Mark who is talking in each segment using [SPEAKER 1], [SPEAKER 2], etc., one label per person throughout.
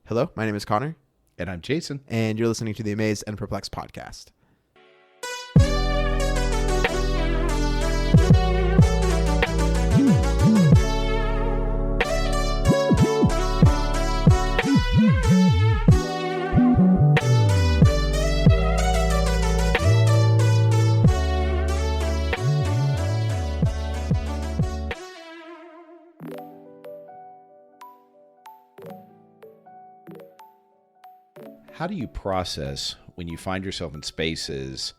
[SPEAKER 1] Hello, my name is Connor.
[SPEAKER 2] And I'm Jason.
[SPEAKER 1] And you're listening to the Amazed and Perplexed podcast.
[SPEAKER 2] How do you process when you find yourself in spaces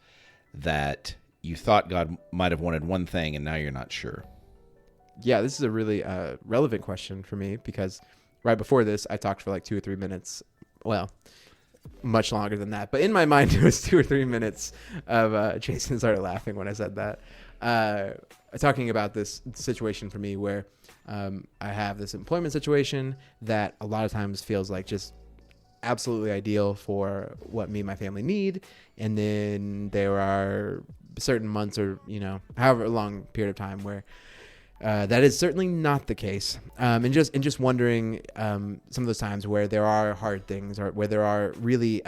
[SPEAKER 2] that you thought God might have wanted one thing and now you're not sure?
[SPEAKER 1] Yeah, this is a really relevant question for me because right before this, I talked for like 2 or 3 minutes. Well, much longer than that. But in my mind, it was 2 or 3 minutes of Jason started laughing when I said that. Talking about this situation for me where I have this employment situation that a lot of times feels like just absolutely ideal for what me and my family need. And then there are certain months or, however long period of time where that is certainly not the case. And just wondering some of those times where there are hard things or where there are really,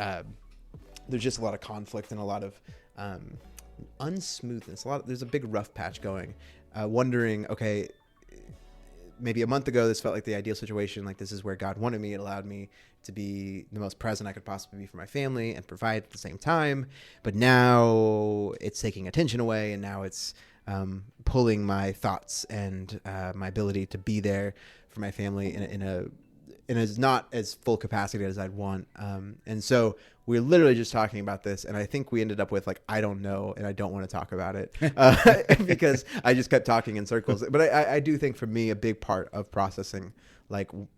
[SPEAKER 1] there's just a lot of conflict and a lot of unsmoothness. There's a big rough patch going. Wondering, okay, maybe a month ago, this felt like the ideal situation. Like this is where God wanted me. It allowed me to be the most present I could possibly be for my family and provide at the same time. But now it's taking attention away, and now it's pulling my thoughts and my ability to be there for my family in a not as full capacity as I'd want. And so we're literally just talking about this, and I think we ended up with I don't know, and I don't want to talk about it because I just kept talking in circles. But I do think for me, a big part of processing,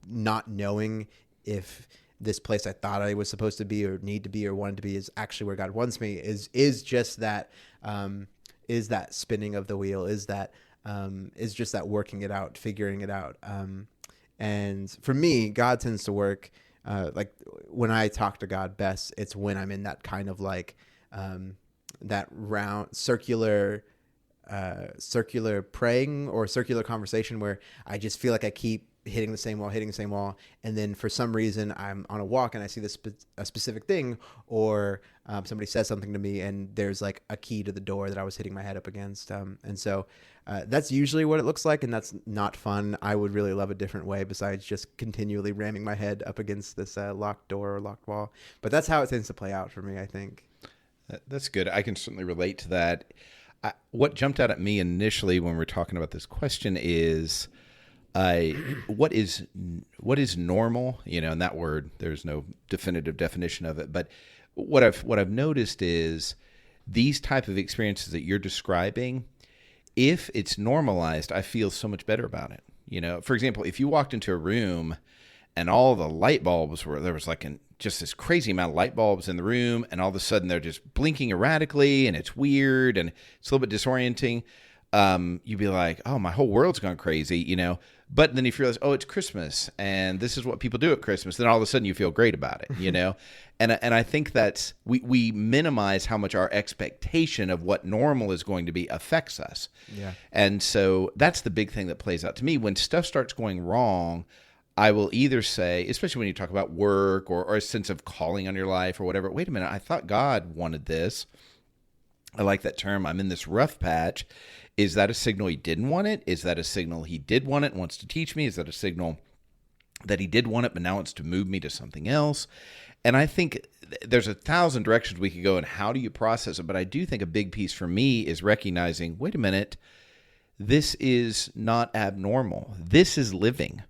[SPEAKER 1] not knowing if this place I thought I was supposed to be or need to be or wanted to be is actually where God wants me is just that, is that spinning of the wheel, is just that working it out, figuring it out. And for me, God tends to work, when I talk to God best, it's when I'm in that kind of that round circular praying or circular conversation where I just feel like I keep hitting the same wall. And then for some reason I'm on a walk and I see a specific thing, or somebody says something to me and there's a key to the door that I was hitting my head up against. And so that's usually what it looks like. And that's not fun. I would really love a different way besides just continually ramming my head up against this locked door or locked wall. But that's how it tends to play out for me, I think.
[SPEAKER 2] That's good. I can certainly relate to that. What jumped out at me initially when we're talking about this question is, what is normal? And that word, there's no definitive definition of it. But what I've noticed is these type of experiences that you're describing, if it's normalized, I feel so much better about it. For example, if you walked into a room and all the light bulbs there was just this crazy amount of light bulbs in the room, and all of a sudden they're just blinking erratically, and it's weird and it's a little bit disorienting. You'd be like, oh, my whole world's gone crazy, But then if you realize, oh, it's Christmas and this is what people do at Christmas, then all of a sudden you feel great about it, And I think that's we minimize how much our expectation of what normal is going to be affects us.
[SPEAKER 1] Yeah.
[SPEAKER 2] And so that's the big thing that plays out to me. When stuff starts going wrong, I will either say, especially when you talk about work or a sense of calling on your life or whatever, wait a minute, I thought God wanted this. I like that term. I'm in this rough patch. Is that a signal he didn't want it? Is that a signal he did want it and wants to teach me? Is that a signal that he did want it but now wants to move me to something else? And I think there's 1,000 directions we could go in how do you process it, but I do think a big piece for me is recognizing, wait a minute, this is not abnormal. This is living.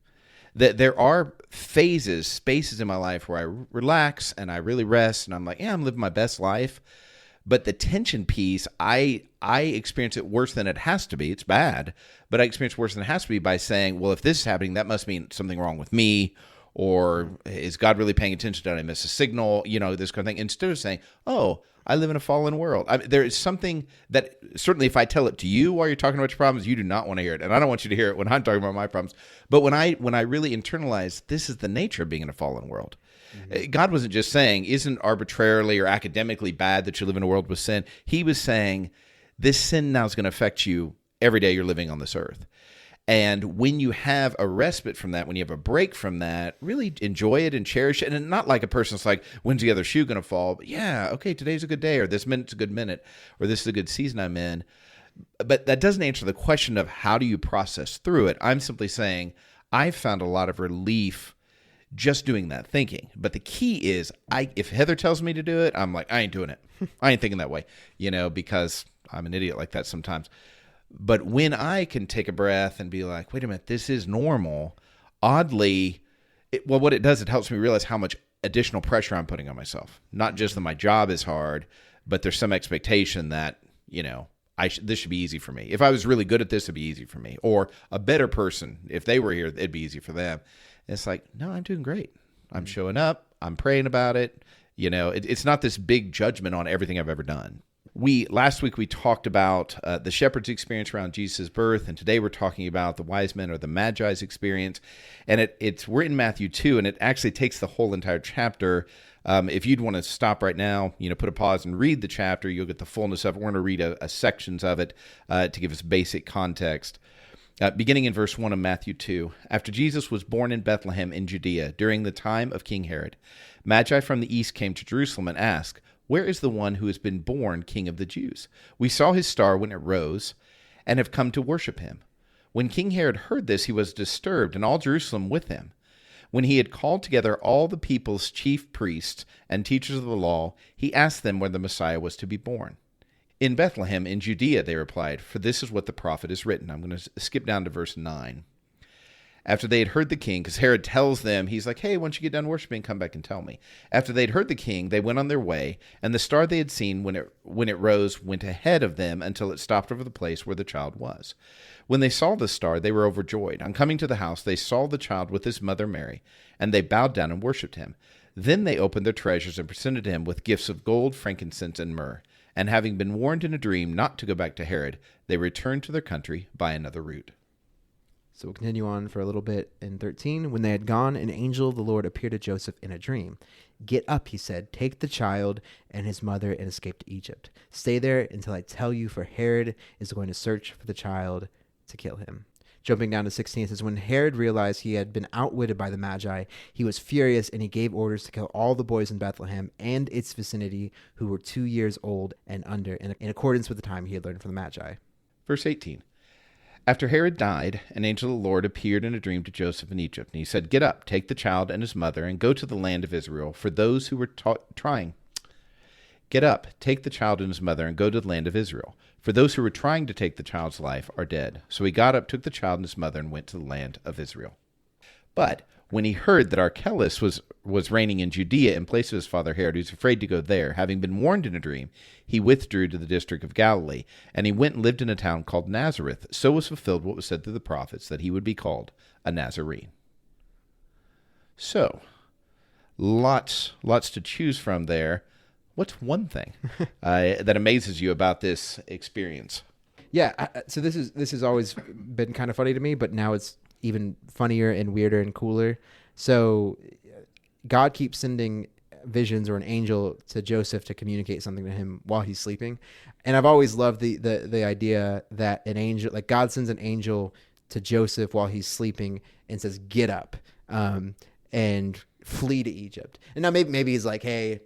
[SPEAKER 2] That there are spaces in my life where I relax and I really rest and I'm like, yeah, I'm living my best life. But the tension piece, I experience it worse than it has to be. It's bad, but I experience it worse than it has to be by saying, well, if this is happening, that must mean something wrong with me, or is God really paying attention? Did I miss a signal? This kind of thing. Instead of saying, oh, I live in a fallen world. There is something that certainly if I tell it to you while you're talking about your problems, you do not want to hear it. And I don't want you to hear it when I'm talking about my problems. But when I really internalize, this is the nature of being in a fallen world. Mm-hmm. God wasn't just saying, isn't arbitrarily or academically bad that you live in a world with sin. He was saying, this sin now is going to affect you every day you're living on this earth. And when you have a respite from that, when you have a break from that, really enjoy it and cherish it. And not like a person's like, when's the other shoe going to fall? But yeah, okay, today's a good day, or this minute's a good minute, or this is a good season I'm in. But that doesn't answer the question of how do you process through it. I'm simply saying I've found a lot of relief just doing that thinking. But the key is, if Heather tells me to do it, I'm like, I ain't doing it. I ain't thinking that way, because I'm an idiot like that sometimes. But when I can take a breath and be like, wait a minute, this is normal, oddly, what it does, it helps me realize how much additional pressure I'm putting on myself. Not just that my job is hard, but there's some expectation that, this should be easy for me. If I was really good at this, it'd be easy for me. Or a better person, if they were here, it'd be easy for them. And it's like, no, I'm doing great. I'm showing up. I'm praying about it. It's not this big judgment on everything I've ever done. Last week we talked about the shepherd's experience around Jesus' birth, and today we're talking about the wise men or the Magi's experience. And we're in Matthew 2, and it actually takes the whole entire chapter. If you'd want to stop right now, put a pause and read the chapter, you'll get the fullness of it. We're going to read a sections of it to give us basic context. Beginning in verse 1 of Matthew 2, after Jesus was born in Bethlehem in Judea during the time of King Herod, Magi from the east came to Jerusalem and asked, where is the one who has been born King of the Jews? We saw his star when it rose and have come to worship him. When King Herod heard this, he was disturbed, and all Jerusalem with him. When he had called together all the people's chief priests and teachers of the law, he asked them where the Messiah was to be born. In Bethlehem in Judea, they replied, for this is what the prophet has written. I'm going to skip down to verse 9. After they had heard the king, because Herod tells them, he's like, hey, once you get done worshiping, come back and tell me. After they'd heard the king, they went on their way, and the star they had seen when it rose went ahead of them until it stopped over the place where the child was. When they saw the star, they were overjoyed. On coming to the house, they saw the child with his mother Mary, and they bowed down and worshipped him. Then they opened their treasures and presented him with gifts of gold, frankincense, and myrrh. And having been warned in a dream not to go back to Herod, they returned to their country by another route.
[SPEAKER 1] So we'll continue on for a little bit in 13. When they had gone, an angel of the Lord appeared to Joseph in a dream. Get up, he said, take the child and his mother and escape to Egypt. Stay there until I tell you, for Herod is going to search for the child to kill him. Jumping down to 16, it says, when Herod realized he had been outwitted by the Magi, he was furious, and he gave orders to kill all the boys in Bethlehem and its vicinity who were 2 years old and under, in accordance with the time he had learned from the Magi.
[SPEAKER 2] Verse 18. After Herod died, an angel of the Lord appeared in a dream to Joseph in Egypt, and he said, get up, take the child and his mother, and go to the land of Israel, for those who were trying. Get up, take the child and his mother, and go to the land of Israel, for those who were trying to take the child's life are dead. So he got up, took the child and his mother, and went to the land of Israel. But when he heard that Archelaus was reigning in Judea in place of his father Herod, he was afraid to go there. Having been warned in a dream, he withdrew to the district of Galilee, and he went and lived in a town called Nazareth. So was fulfilled what was said through the prophets, that he would be called a Nazarene. So, lots to choose from there. What's one thing that amazes you about this experience?
[SPEAKER 1] Yeah, so this has always been kind of funny to me, but now it's even funnier and weirder and cooler. So God keeps sending visions or an angel to Joseph to communicate something to him while he's sleeping. And I've always loved the idea that an angel, like God sends an angel to Joseph while he's sleeping and says, get up and flee to Egypt. And now maybe he's like, hey,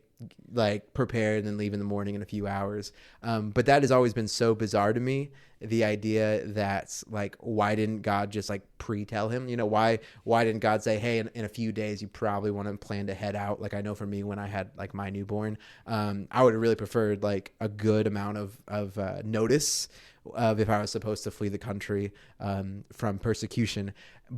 [SPEAKER 1] like prepare and then leave in the morning in a few hours. But that has always been so bizarre to me. The idea that like, why didn't God just like pre-tell him, why didn't God say, hey, in a few days, you probably want to plan to head out? Like I know for me, when I had like my newborn, I would have really preferred like a good amount of notice of if I was supposed to flee the country from persecution.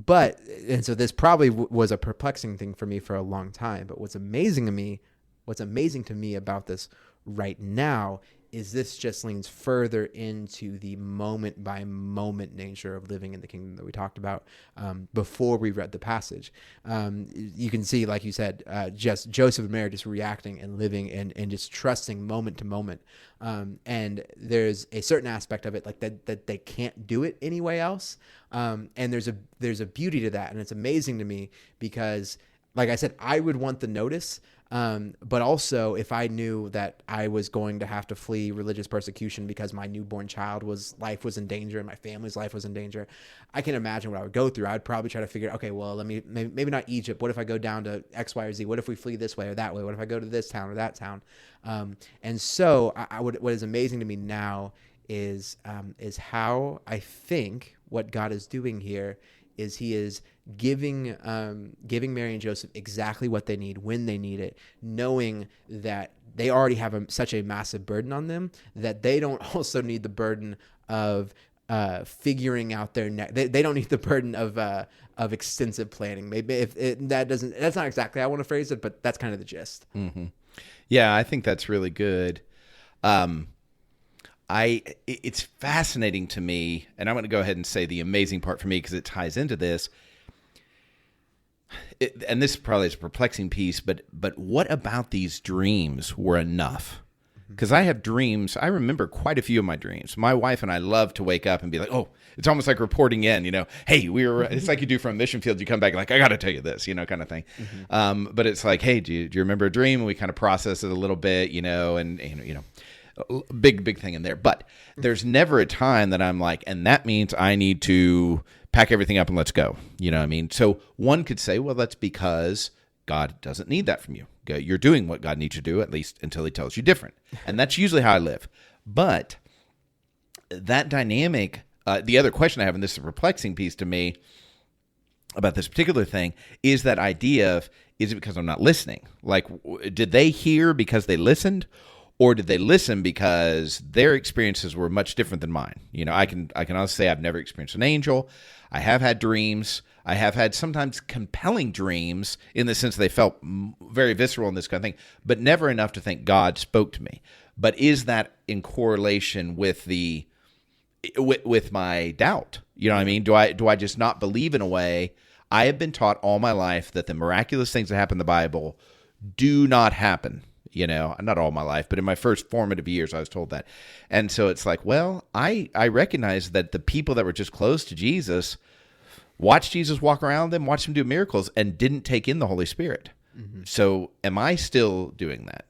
[SPEAKER 1] And so this probably was a perplexing thing for me for a long time. But what's amazing to me about this right now is this just leans further into the moment by moment nature of living in the kingdom that we talked about before we read the passage. You can see, like you said, just Joseph and Mary just reacting and living and just trusting moment to moment. And there's a certain aspect of it like that they can't do it any way else. And there's a beauty to that. And it's amazing to me because like I said, I would want the notice. But also, if I knew that I was going to have to flee religious persecution because my newborn life was in danger and my family's life was in danger, I can imagine what I would go through. I'd probably try to figure, okay, well, maybe not Egypt. What if I go down to X, Y, or Z? What if we flee this way or that way? What if I go to this town or that town? And so what is amazing to me now is how I think what God is doing here is he is giving Mary and Joseph exactly what they need when they need it, knowing that they already have such a massive burden on them that they don't also need the burden of figuring out their they don't need the burden of extensive planning. Maybe that's not exactly how I want to phrase it, but that's kind of the gist.
[SPEAKER 2] Mm-hmm. Yeah, I think that's really good. It's fascinating to me, and I'm going to go ahead and say the amazing part for me because it ties into this. And this probably is a perplexing piece, but what about these dreams were enough? Because I have dreams. I remember quite a few of my dreams. My wife and I love to wake up and be like, oh, it's almost like reporting in, hey, it's like you do from mission field. You come back like, I got to tell you this, kind of thing. Mm-hmm. But it's like, hey, do you remember a dream? And we kind of process it a little bit, and big thing in there. But there's never a time that I'm like, and that means I need to pack everything up and let's go. You know what I mean? So one could say, well, that's because God doesn't need that from you. You're doing what God needs you to do, at least until he tells you different. And that's usually how I live. But that dynamic, the other question I have, and this is a perplexing piece to me about this particular thing, is that idea of, is it because I'm not listening? Like, did they hear because they listened? Or did they listen because their experiences were much different than mine? I can honestly say I've never experienced an angel. I have had dreams. I have had sometimes compelling dreams in the sense they felt very visceral in this kind of thing, but never enough to think God spoke to me. But is that in correlation with with my doubt? You know what I mean? Do I just not believe in a way? I have been taught all my life that the miraculous things that happen in the Bible do not happen. Not all my life, but in my first formative years, I was told that. And so it's like, well, I recognize that the people that were just close to Jesus watched Jesus walk around them, watched him do miracles, and didn't take in the Holy Spirit. Mm-hmm. So am I still doing that?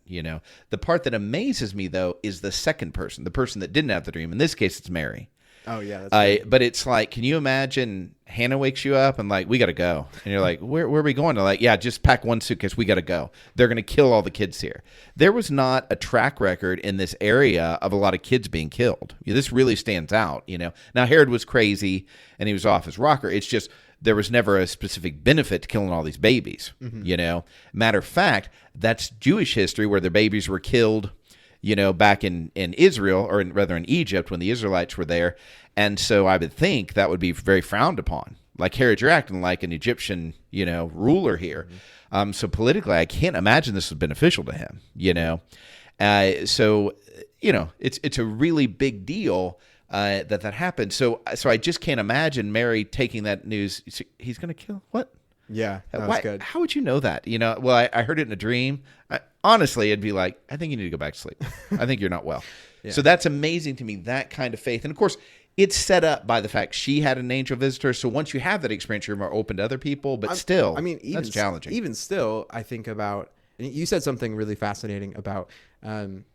[SPEAKER 2] The part that amazes me, though, is the second person, the person that didn't have the dream. In this case, it's Mary.
[SPEAKER 1] Oh, yeah. That's
[SPEAKER 2] but it's like, can you imagine Hannah wakes you up and like, we got to go. And you're like, where are we going? They're like, yeah, just pack one suitcase. We got to go. They're going to kill all the kids here. There was not a track record in this area of a lot of kids being killed. This really stands out, Now, Herod was crazy and he was off his rocker. It's just there was never a specific benefit to killing all these babies, Matter of fact, that's Jewish history where the babies were killed back in Israel, or rather in Egypt when the Israelites were there. And so I would think that would be very frowned upon. Like, Herod, you're acting like an Egyptian, ruler here. Mm-hmm. So politically, I can't imagine this was beneficial to him, So, it's a really big deal that happened. So I just can't imagine Mary taking that news. He's going to kill what?
[SPEAKER 1] Yeah, that was good.
[SPEAKER 2] How would you know that? Well, I heard it in a dream. Honestly, it'd be like, I think you need to go back to sleep. I think you're not well. Yeah. So that's amazing to me, that kind of faith. And of course, it's set up by the fact she had an angel visitor. So once you have that experience, you're more open to other people. But still, that's challenging.
[SPEAKER 1] Even still, I think about, and you said something really fascinating about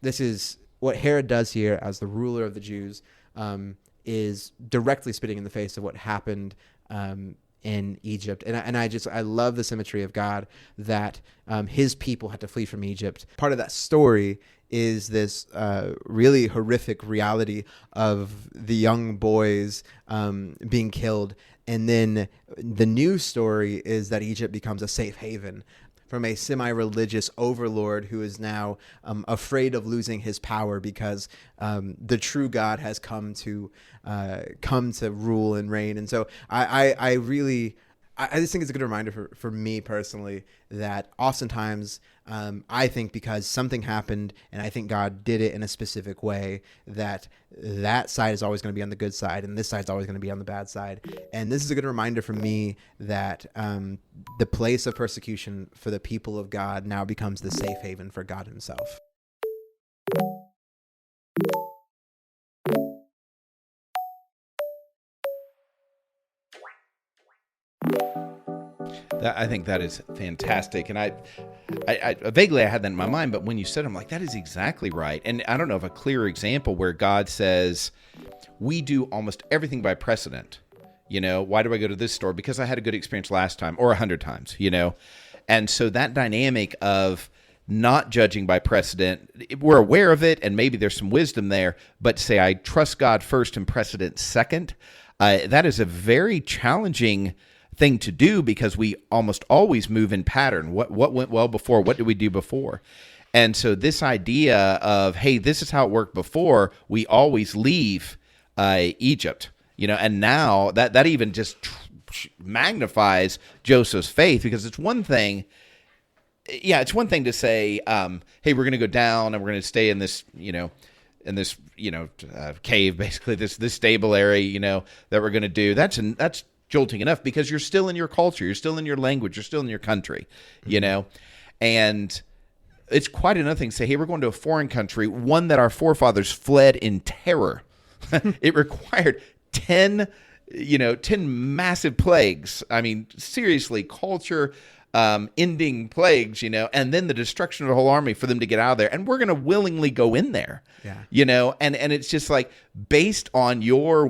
[SPEAKER 1] this is what Herod does here as the ruler of the Jews, is directly spitting in the face of what happened in Egypt. And I love the symmetry of God that his people had to flee from Egypt. Part of that story is this really horrific reality of the young boys being killed. And then the new story is that Egypt becomes a safe haven from a semi-religious overlord who is now afraid of losing his power because the true God has come to rule and reign. And so I just think it's a good reminder for me personally that oftentimes I think because something happened and I think God did it in a specific way, that side is always going to be on the good side and this side is always going to be on the bad side. And this is a good reminder for me that the place of persecution for the people of God now becomes the safe haven for God himself.
[SPEAKER 2] I think that is fantastic. And I vaguely I had that in my mind, but when you said it, I'm like, that is exactly right. And I don't know of a clearer example where God says, we do almost everything by precedent. Why do I go to this store? Because I had a good experience last time, or 100 times, And so that dynamic of not judging by precedent, we're aware of it, and maybe there's some wisdom there, but say I trust God first and precedent second, that is a very challenging thing to do because we almost always move in pattern. What went well before? What did we do before? And so this idea of, hey, this is how it worked before, we always leave Egypt, and now that even just magnifies Joseph's faith, because it's one thing to say, hey, we're going to go down and we're going to stay in this, cave, basically this stable area, that we're going to do. That's jolting enough because you're still in your culture, you're still in your language, you're still in your country, and it's quite another thing to say, hey, we're going to a foreign country, one that our forefathers fled in terror. It required 10 massive plagues. I mean, seriously, culture ending plagues, and then the destruction of the whole army for them to get out of there. And we're going to willingly go in there, and it's just like, based on your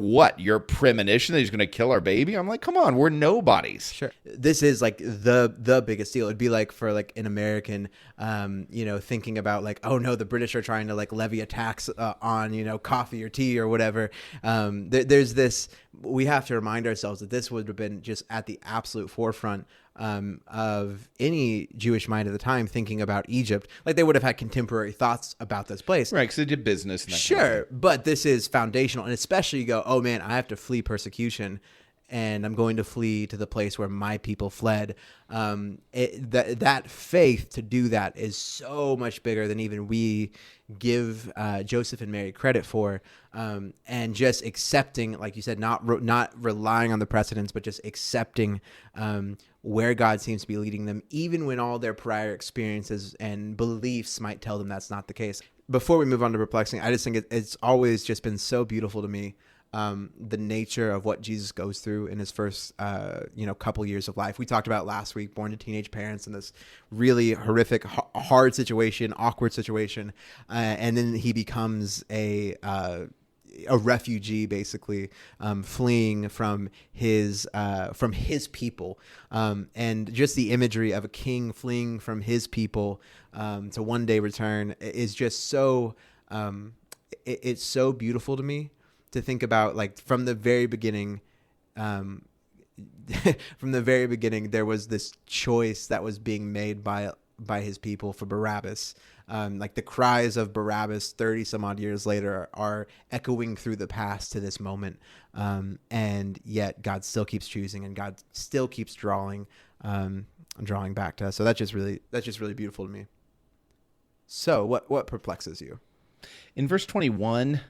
[SPEAKER 2] premonition that he's going to kill our baby. I'm like, come on, we're nobodies.
[SPEAKER 1] Sure. This is like the biggest deal. It'd be like for like an American, thinking about like, oh no, the British are trying to like levy a tax on, coffee or tea or whatever. There's this, we have to remind ourselves that this would have been just at the absolute forefront of any Jewish mind at the time, thinking about Egypt. Like, they would have had contemporary thoughts about this place.
[SPEAKER 2] Right, because they did business. And that
[SPEAKER 1] sure,
[SPEAKER 2] kind of
[SPEAKER 1] but this is foundational. And especially you go, oh man, I have to flee persecution, and I'm going to flee to the place where my people fled. That faith to do that is so much bigger than even we give Joseph and Mary credit for. And just accepting, like you said, not relying on the precedents, but just accepting where God seems to be leading them, even when all their prior experiences and beliefs might tell them that's not the case. Before we move on to perplexing, I just think it's always just been so beautiful to me, the nature of what Jesus goes through in his first, couple years of life. We talked about last week, born to teenage parents in this really horrific, hard situation, awkward situation. And then he becomes a refugee, basically, fleeing from his people, and just the imagery of a king fleeing from his people to one day return is just so it's so beautiful to me to think about. Like, from the very beginning, there was this choice that was being made by his people for Barabbas. Like, the cries of Barabbas 30 some odd years later are echoing through the past to this moment. And yet God still keeps choosing, and God still keeps drawing back to us. So that's just really beautiful to me. So what perplexes you?
[SPEAKER 2] In verse 21,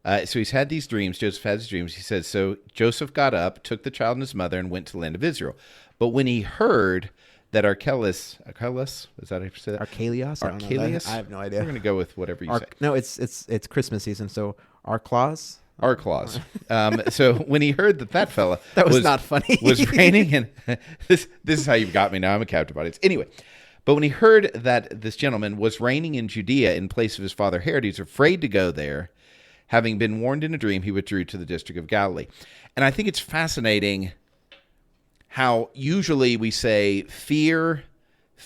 [SPEAKER 2] so he's had these dreams. Joseph has these dreams. He says, so Joseph got up, took the child and his mother, and went to the land of Israel. But when he heard that 𝐼𝐸, is that how you say that?
[SPEAKER 1] 𝐼𝐸? I have no idea.
[SPEAKER 2] We're going to go with whatever you say.
[SPEAKER 1] No, it's Christmas season, so 𝐼𝐸.
[SPEAKER 2] 𝐼𝐸. So when he heard that fella
[SPEAKER 1] that was not funny,
[SPEAKER 2] was reigning, and this is how you've got me now. I'm a captive audience. Anyway, but when he heard that this gentleman was reigning in Judea in place of his father Herod, he was afraid to go there. Having been warned in a dream, he withdrew to the district of Galilee. And I think it's fascinating how usually we say fear,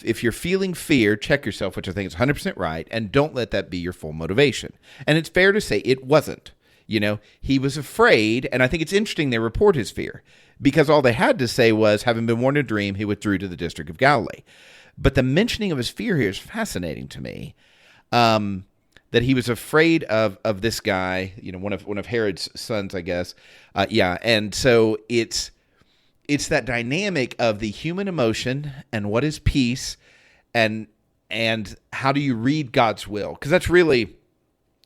[SPEAKER 2] if you're feeling fear, check yourself, which I think is 100% right, and don't let that be your full motivation. And it's fair to say it wasn't. He was afraid, and I think it's interesting they report his fear, because all they had to say was, having been warned in a dream, he withdrew to the district of Galilee. But the mentioning of his fear here is fascinating to me, that he was afraid of this guy, one of Herod's sons, I guess. And so it's that dynamic of the human emotion and what is peace, and how do you read God's will? Because that's really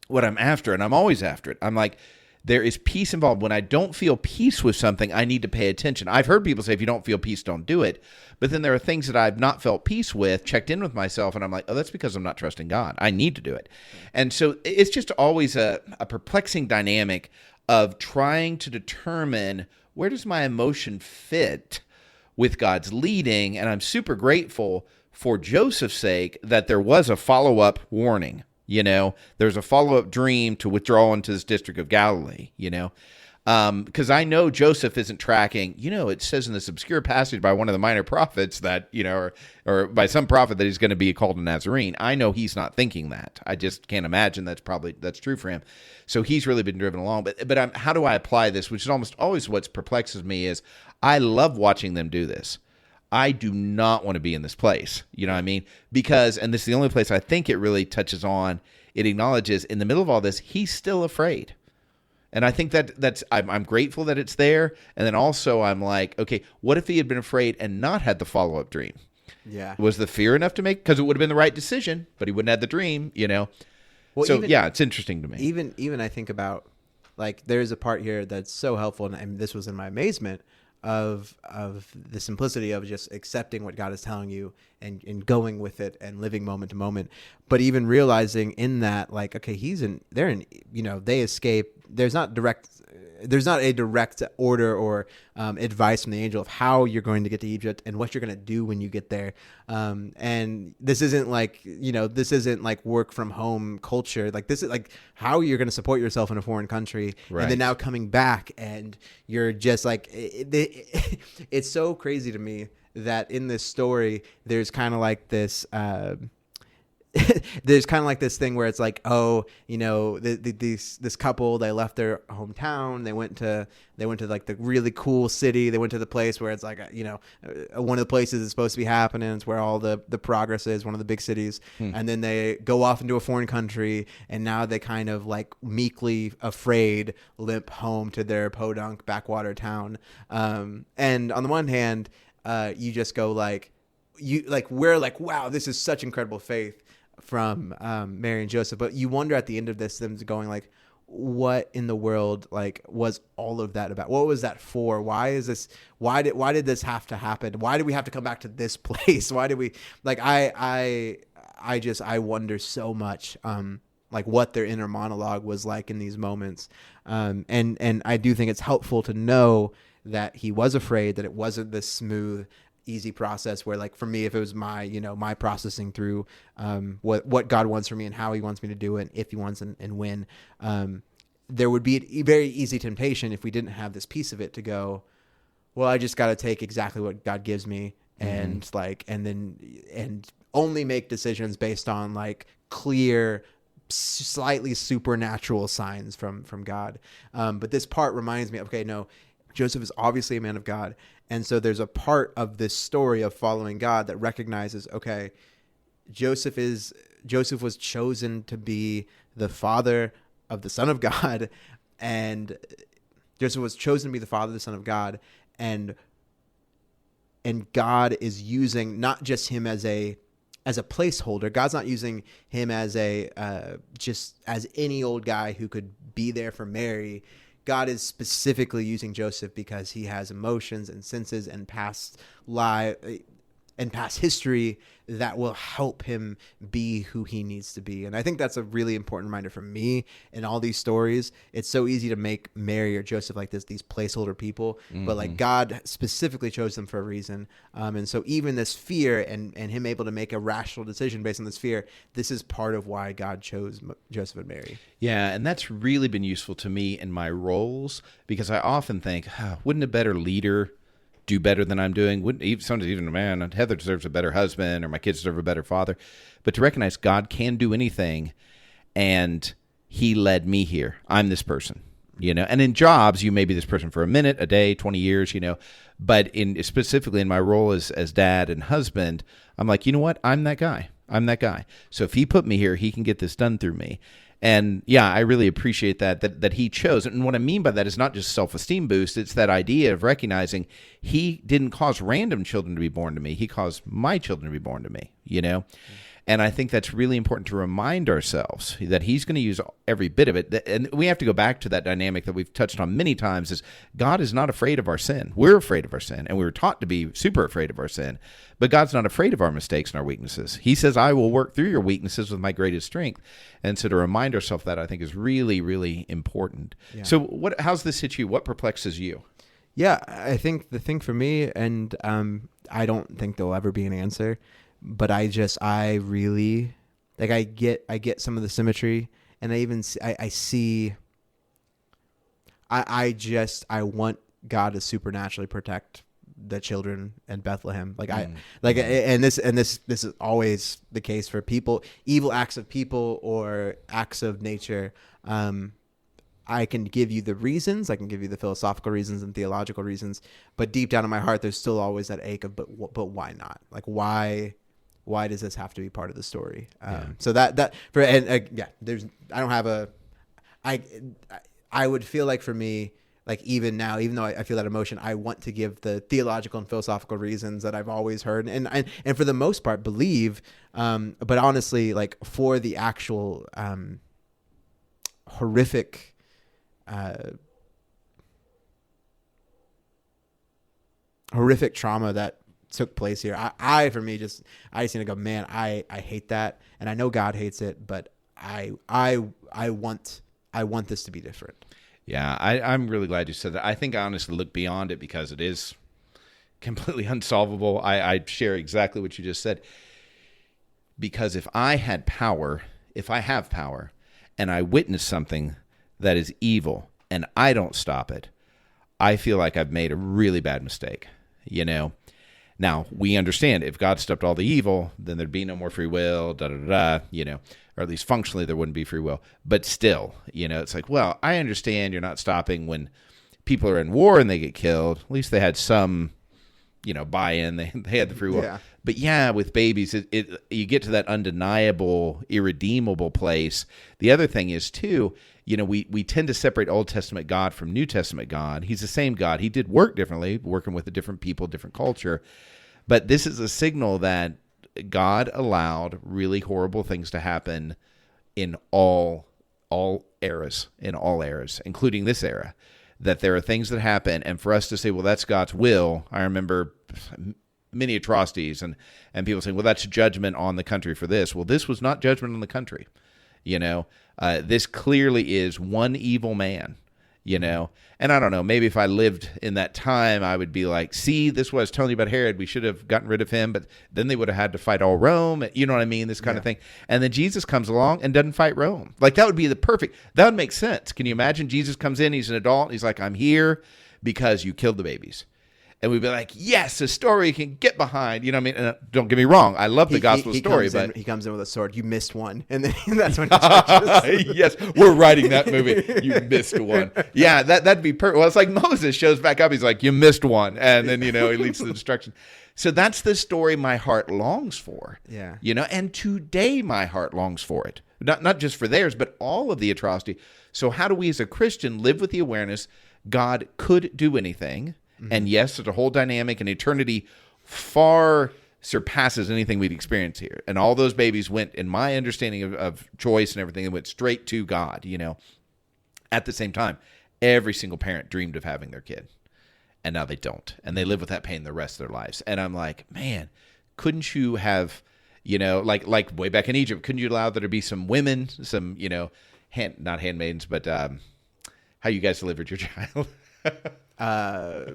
[SPEAKER 2] what I'm after, and I'm always after it. I'm like, there is peace involved. When I don't feel peace with something, I need to pay attention. I've heard people say, if you don't feel peace, don't do it. But then there are things that I've not felt peace with, checked in with myself, and I'm like, oh, that's because I'm not trusting God. I need to do it. And so it's just always a perplexing dynamic of trying to determine, where does my emotion fit with God's leading, and I'm super grateful for Joseph's sake that there was a follow-up warning. There's a follow-up dream to withdraw into this district of Galilee, because I know Joseph isn't tracking, it says in this obscure passage by one of the minor prophets that, or by some prophet that he's going to be called a Nazarene. I know he's not thinking that. I just can't imagine that's true for him. So he's really been driven along. But how do I apply this, which is almost always what perplexes me, is I love watching them do this. I do not want to be in this place. You know what I mean? Because, and this is the only place I think it really touches on, it acknowledges in the middle of all this, he's still afraid. And I think I'm grateful that it's there. And then also I'm like, okay, what if he had been afraid and not had the follow-up dream?
[SPEAKER 1] Yeah.
[SPEAKER 2] Was the fear enough to make? Because it would have been the right decision, but he wouldn't have the dream, Well, so it's interesting to me.
[SPEAKER 1] Even I think about, like, there's a part here that's so helpful, and this was in my amazement, of the simplicity of just accepting what God is telling you and going with it and living moment to moment. But even realizing in that, like, okay, they escape. There's not a direct order or advice from the angel of how you're going to get to Egypt and what you're going to do when you get there. And this isn't like work from home culture. Like, this is like how you're going to support yourself in a foreign country. Right. And then now coming back and you're just like, it's so crazy to me that in this story, there's kind of like this, there's kind of like this thing where it's like, this couple, they left their hometown, they went to like the really cool city, they went to the place where it's like, one of the places it's supposed to be happening, it's where all the progress is, one of the big cities, and then they go off into a foreign country, and now they kind of like meekly afraid limp home to their podunk backwater town. And on the one hand, you just go we're like, wow, this is such incredible faith from Mary and Joseph, but you wonder at the end of this, them going like, what in the world, like, was all of that about? What was that for? Why is this? Why did this have to happen? Why did we have to come back to this place? Why did we, like, I wonder so much, like, what their inner monologue was like in these moments, and I do think it's helpful to know that he was afraid, that it wasn't this smooth, easy process where, like, for me, if it was my my processing through what God wants for me and how he wants me to do it, if he wants and when, there would be a very easy temptation if we didn't have this piece of it to go, well, I just got to take exactly what God gives me and and only make decisions based on like clear, slightly supernatural signs from God. But this part reminds me, okay, no, Joseph is obviously a man of God. And so there's a part of this story of following God that recognizes, okay, Joseph was chosen to be the father of the Son of God, and Joseph was chosen to be the father of the Son of God, and God is using not just him as a placeholder. God's not using him as just as any old guy who could be there for Mary. God is specifically using Joseph because he has emotions and senses and past history that will help him be who he needs to be. And I think that's a really important reminder for me in all these stories. It's so easy to make Mary or Joseph like these placeholder people, but like God specifically chose them for a reason. And so even this fear and him able to make a rational decision based on this fear, this is part of why God chose Joseph and Mary.
[SPEAKER 2] Yeah, and that's really been useful to me in my roles, because I often think, wouldn't a better leader do better than I'm doing? Sometimes even, man, Heather deserves a better husband, or my kids deserve a better father. But to recognize God can do anything, and he led me here. I'm this person, And in jobs, you may be this person for a minute, a day, 20 years, But specifically in my role as dad and husband, I'm like, you know what? I'm that guy. So if he put me here, he can get this done through me. And yeah, I really appreciate that he chose. And what I mean by that is not just self-esteem boost. It's that idea of recognizing he didn't cause random children to be born to me. He caused my children to be born to me, And I think that's really important to remind ourselves that he's going to use every bit of it. And we have to go back to that dynamic that we've touched on many times, is God is not afraid of our sin. We're afraid of our sin, and we were taught to be super afraid of our sin. But God's not afraid of our mistakes and our weaknesses. He says, I will work through your weaknesses with my greatest strength. And so to remind ourselves that, I think, is really, really important. Yeah. So how's this hit you? What perplexes you?
[SPEAKER 1] Yeah, I think the thing for me, and I don't think there'll ever be an answer, but I really, like, I get some of the symmetry, and I see, I want God to supernaturally protect the children in Bethlehem. And this is always the case for people, evil acts of people or acts of nature. I can give you the reasons, I can give you the philosophical reasons and theological reasons, but deep down in my heart, there's still always that ache of, but why not? Like, why does this have to be part of the story? So I would feel like, for me, like, even now, even though I feel that emotion, I want to give the theological and philosophical reasons that I've always heard, and for the most part believe, but honestly, like, for the actual horrific trauma that took place here, I for me, just I just need to go, man, I hate that, and I know God hates it, but I want this to be different.
[SPEAKER 2] Yeah, I'm really glad you said that. I think I honestly look beyond it because it is completely unsolvable. I share exactly what you just said. Because if I have power, and I witness something that is evil and I don't stop it, I feel like I've made a really bad mistake, you know? Now, we understand if God stopped all the evil, then there'd be no more free will, you know, or at least functionally there wouldn't be free will. But still, you know, it's like, well, I understand you're not stopping when people are in war and they get killed. At least they had some, you know, buy-in. They had the free will. Yeah. But yeah, with babies, you get to that undeniable, irredeemable place. The other thing is, too, you know, we tend to separate Old Testament God from New Testament God. He's the same God. He did work differently, working with a different people, different culture. But this is a signal that God allowed really horrible things to happen in all eras, including this era, that there are things that happen. And for us to say, well, that's God's will, I remember many atrocities and people saying, well, that's judgment on the country for this. Well, this was not judgment on the country. You know, this clearly is one evil man, you know, and I don't know, maybe if I lived in that time, I would be like, see, this was telling you about Herod. We should have gotten rid of him, but then they would have had to fight all Rome. You know what I mean? This kind of thing. And then Jesus comes along and doesn't fight Rome. Like, that would be that would make sense. Can you imagine? Jesus comes in, he's an adult, and he's like, I'm here because you killed the babies. And we'd be like, yes, a story you can get behind. You know what I mean? And don't get me wrong. I love the gospel story. But
[SPEAKER 1] he comes in with a sword. You missed one. And then that's when he judges.
[SPEAKER 2] Yes, we're writing that movie. You missed one. Yeah, that'd be perfect. Well, it's like Moses shows back up. He's like, you missed one. And then, you know, he leads to the destruction. So that's the story my heart longs for.
[SPEAKER 1] Yeah.
[SPEAKER 2] You know, and today my heart longs for it. Not just for theirs, but all of the atrocity. So how do we as a Christian live with the awareness God could do anything? Mm-hmm. And yes, there's a whole dynamic, and eternity far surpasses anything we'd experience here. And all those babies went, in my understanding of choice and everything, it went straight to God, you know. At the same time, every single parent dreamed of having their kid. And now they don't. And they live with that pain the rest of their lives. And I'm like, man, couldn't you have, you know, like way back in Egypt, couldn't you allow there to be some women, some, you know, not handmaidens, but how you guys delivered your child?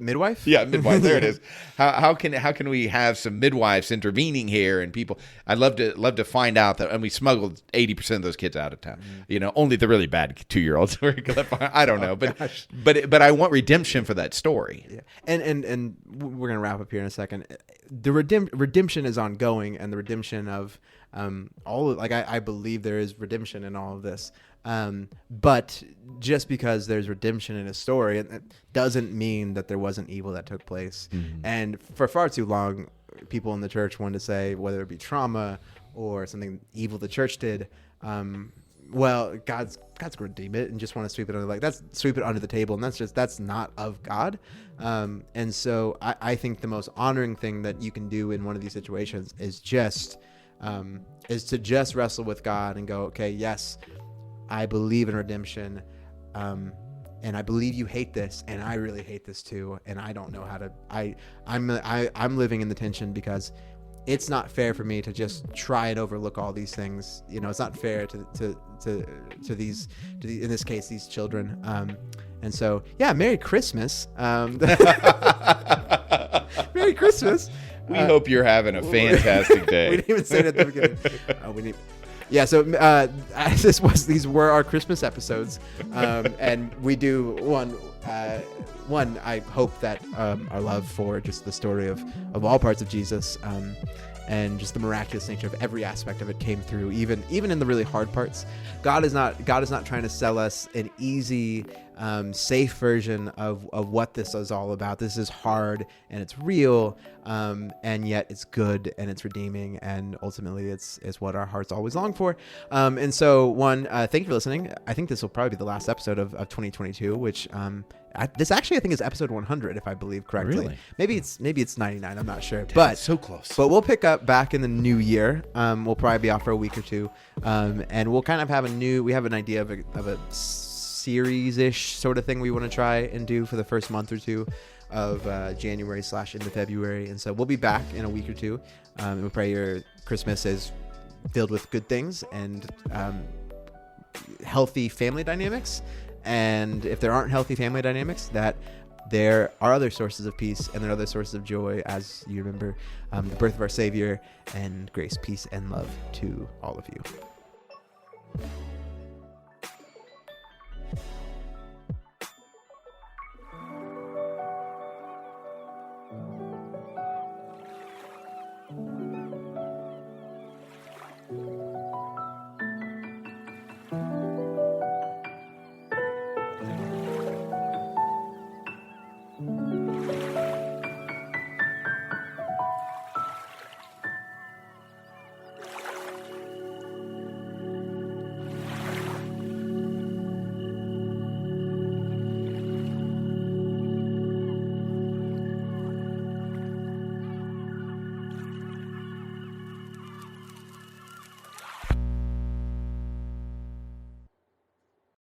[SPEAKER 1] Midwife?
[SPEAKER 2] Yeah, midwife. There it is. How can we have some midwives intervening here and people? I'd love to find out that, and we smuggled 80% of those kids out of town. Mm-hmm. You know, only the really bad 2-year-olds. I don't know, but I want redemption for that story.
[SPEAKER 1] Yeah, and we're gonna wrap up here in a second. The redemption is ongoing, and the redemption of all of, like, I believe there is redemption in all of this. But just because there's redemption in a story, it doesn't mean that there wasn't evil that took place. Mm-hmm. And for far too long, people in the church wanted to say, whether it be trauma or something evil the church did, well, God's going to redeem it, and just want to sweep it under the table, and that's not of God. And so I think the most honoring thing that you can do in one of these situations is to just wrestle with God and go, okay, yes, I believe in redemption, and I believe you hate this, and I really hate this too, and I don't know how to. I'm living in the tension because it's not fair for me to just try and overlook all these things. It's not fair to these, in this case, these children. And so, yeah, Merry Christmas. Merry Christmas.
[SPEAKER 2] We hope you're having a fantastic day.
[SPEAKER 1] We didn't even say it at the beginning. Yeah, so these were our Christmas episodes, and we do one. I hope that our love for just the story of all parts of Jesus, and just the miraculous nature of every aspect of it came through, even in the really hard parts. God is not trying to sell us an easy, safe version of what this is all about. This is hard and it's real, and yet it's good and it's redeeming, and ultimately it's what our hearts always long for. And so, thank you for listening. I think this will probably be the last episode of 2022, which this actually I think is episode 100 if I believe correctly.
[SPEAKER 2] Really?
[SPEAKER 1] Maybe it's 99. I'm not sure,
[SPEAKER 2] but so close.
[SPEAKER 1] But we'll pick up back in the new year. We'll probably be off for a week or two, and we'll kind of have we have an idea of a series-ish sort of thing we want to try and do for the first month or two of January / into February. And so we'll be back in a week or two. And we pray your Christmas is filled with good things and healthy family dynamics. And if there aren't healthy family dynamics, that there are other sources of peace and there are other sources of joy as you remember the birth of our Savior, and grace, peace, and love to all of you.